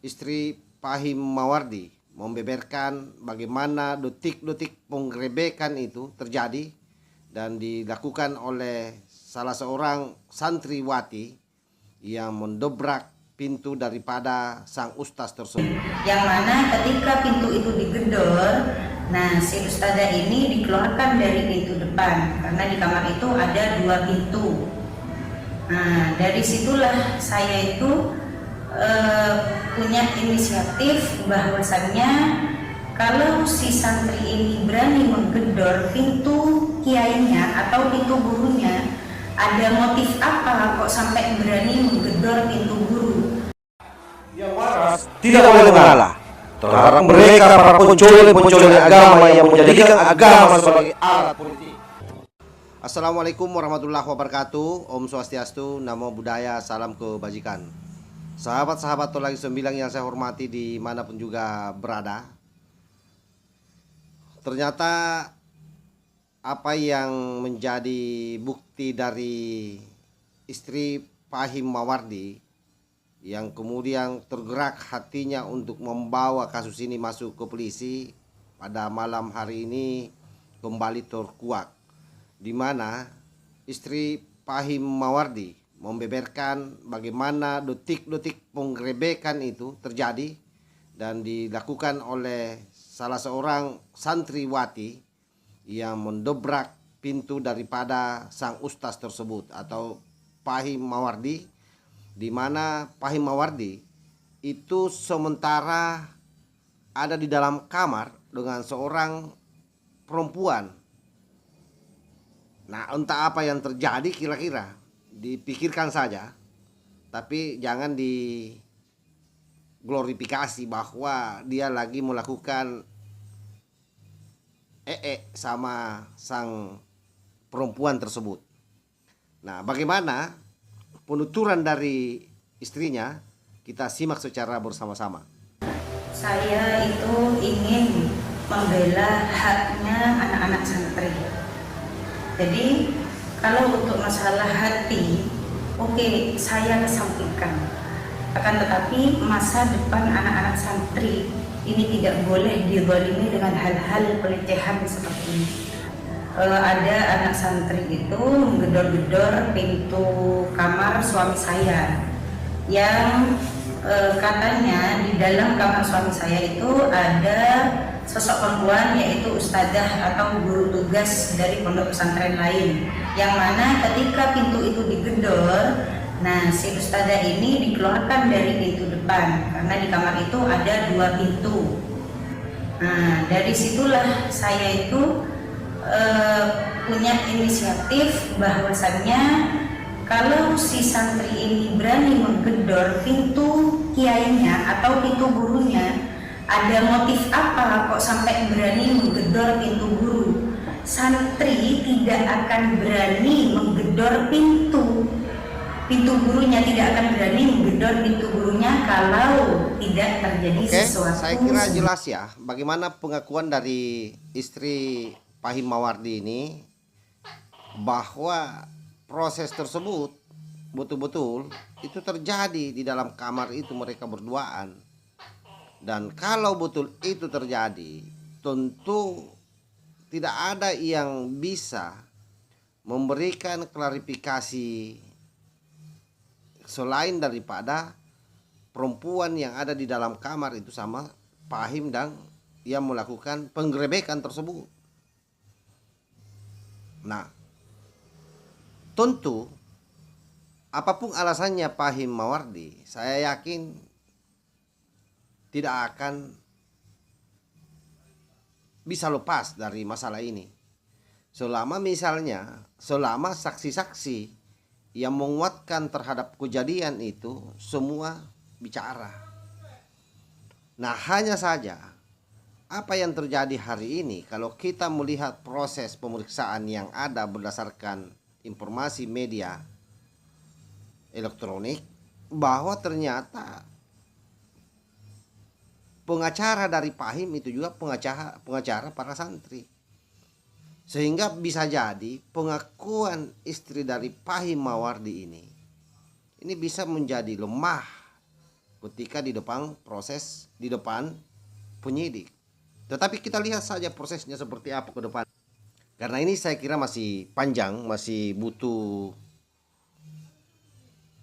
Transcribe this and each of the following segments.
Istri Pahim Mawardi membeberkan bagaimana detik-detik penggerebekan itu terjadi dan dilakukan oleh salah seorang santriwati yang mendobrak pintu daripada sang ustaz tersebut. Yang mana ketika pintu itu digedor, nah si ustazah ini dikeluarkan dari pintu depan karena di kamar itu ada 2 pintu. Nah dari situlah saya itu punya inisiatif bahwasannya kalau si santri ini berani menggedor pintu kiainya atau pintu gurunya, ada motif apa kok sampai berani menggedor pintu guru? Yang waras tidak boleh mengalah terhadap mereka para pencoleng agama yang menjadikan agama sebagai alat politik. Assalamualaikum warahmatullahi wabarakatuh. Om Swastiastu, Namo Buddhaya, salam kebajikan. Sahabat-sahabat Tolagi Sembilang yang saya hormati dimanapun juga berada. Ternyata apa yang menjadi bukti dari istri Pahim Mawardi yang kemudian tergerak hatinya untuk membawa kasus ini masuk ke polisi pada malam hari ini kembali terkuak, di mana istri Pahim Mawardi membeberkan bagaimana detik-detik penggerebekan itu terjadi dan dilakukan oleh salah seorang santriwati yang mendobrak pintu daripada sang ustaz tersebut atau Pahim Mawardi, di mana Pahim Mawardi itu sementara ada di dalam kamar dengan seorang perempuan. Nah, entah apa yang terjadi kira-kira, dipikirkan saja, tapi jangan diglorifikasi bahwa dia lagi melakukan sama sang perempuan tersebut. Nah, bagaimana penuturan dari istrinya, kita simak secara bersama-sama. Saya itu ingin membela haknya anak-anak santri. Jadi kalau untuk masalah hati, oke, saya kesampingkan. Akan tetapi masa depan anak-anak santri ini tidak boleh dizalimi dengan hal-hal pelecehan seperti ini. Ada anak santri itu menggedor-gedor pintu kamar suami saya yang katanya di dalam kamar suami saya itu ada sosok perempuan yaitu ustazah atau guru tugas dari pondok pesantren lain, yang mana ketika pintu itu digedor, nah si ustazah ini dikeluarkan dari pintu depan karena di kamar itu ada 2 pintu. Nah dari situlah saya itu punya inisiatif bahwasannya kalau si santri ini berani menggedor pintu kiainya atau pintu gurunya, ada motif apa kok sampai berani menggedor pintu guru? Santri tidak akan berani menggedor pintu gurunya, tidak akan berani menggedor pintu gurunya kalau tidak terjadi sesuatu. Saya kira jelas ya bagaimana pengakuan dari istri Pahim Mawardi ini bahwa proses tersebut betul-betul itu terjadi di dalam kamar itu mereka berduaan. Dan kalau betul itu terjadi, tentu tidak ada yang bisa memberikan klarifikasi selain daripada perempuan yang ada di dalam kamar itu sama Pahim dan yang melakukan penggerebekan tersebut. Nah, tentu apapun alasannya Pahim Mawardi, saya yakin tidak akan bisa lepas dari masalah ini. Selama saksi-saksi yang menguatkan terhadap kejadian itu semua bicara. Nah, hanya saja apa yang terjadi hari ini kalau kita melihat proses pemeriksaan yang ada berdasarkan informasi media elektronik, bahwa ternyata pengacara dari Pahim itu juga pengacara para santri. Sehingga bisa jadi pengakuan istri dari Pahim Mawardi ini bisa menjadi lemah ketika di depan penyidik. Tetapi kita lihat saja prosesnya seperti apa ke depan. Karena ini saya kira masih panjang, masih butuh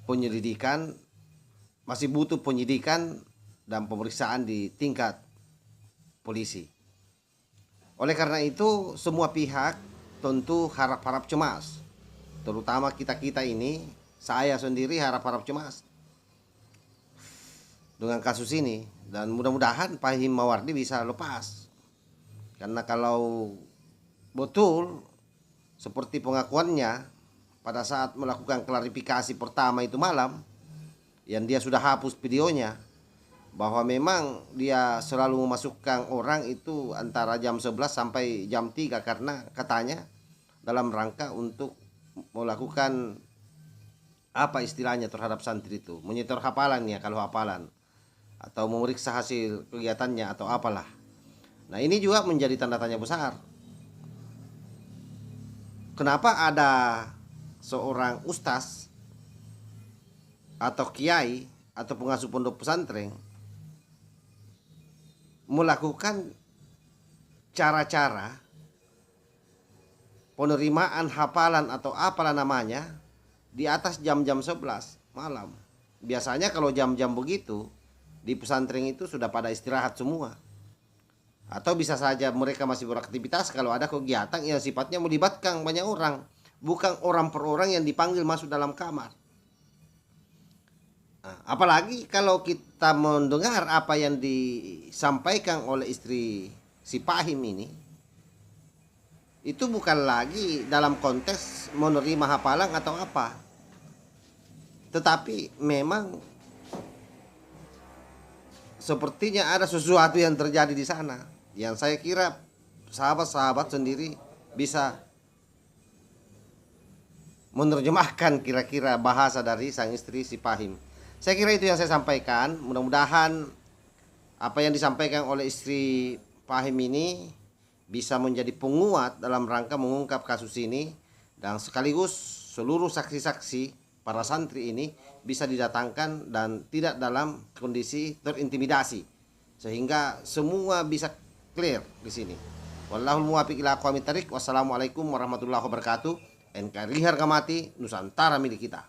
penyelidikan, dan pemeriksaan di tingkat polisi. Oleh karena itu, semua pihak tentu harap-harap cemas. Terutama kita-kita ini, saya sendiri harap-harap cemas dengan kasus ini. Dan mudah-mudahan Pak Him Mawardi bisa lepas. Karena kalau betul seperti pengakuannya pada saat melakukan klarifikasi pertama itu malam, yang dia sudah hapus videonya, bahwa memang dia selalu memasukkan orang itu antara jam 11 sampai jam 3 karena katanya dalam rangka untuk melakukan apa istilahnya terhadap santri itu, menyetor hafalannya kalau hafalan, atau memeriksa hasil kegiatannya atau apalah. Nah, ini juga menjadi tanda tanya besar. Kenapa ada seorang ustaz atau kiai atau pengasuh pondok pesantren melakukan cara-cara penerimaan hafalan atau apalah namanya di atas jam-jam 11 malam. Biasanya kalau jam-jam begitu di pesantren itu sudah pada istirahat semua. Atau bisa saja mereka masih beraktivitas kalau ada kegiatan yang sifatnya melibatkan banyak orang, bukan orang per orang yang dipanggil masuk dalam kamar. Nah, apalagi kalau kita mendengar apa yang disampaikan oleh istri si Pahim ini, itu bukan lagi dalam konteks menerima hafalan atau apa, tetapi memang sepertinya ada sesuatu yang terjadi di sana, yang saya kira sahabat-sahabat sendiri bisa menerjemahkan kira-kira bahasa dari sang istri si Pahim. Saya kira itu yang saya sampaikan. Mudah-mudahan apa yang disampaikan oleh istri Pahim ini bisa menjadi penguat dalam rangka mengungkap kasus ini, dan sekaligus seluruh saksi-saksi para santri ini bisa didatangkan dan tidak dalam kondisi terintimidasi, sehingga semua bisa clear di sini. Wallahul muwaffiq ila aqwamit thariq. Wassalamualaikum warahmatullahi wabarakatuh. NKRI harga mati, Nusantara milik kita.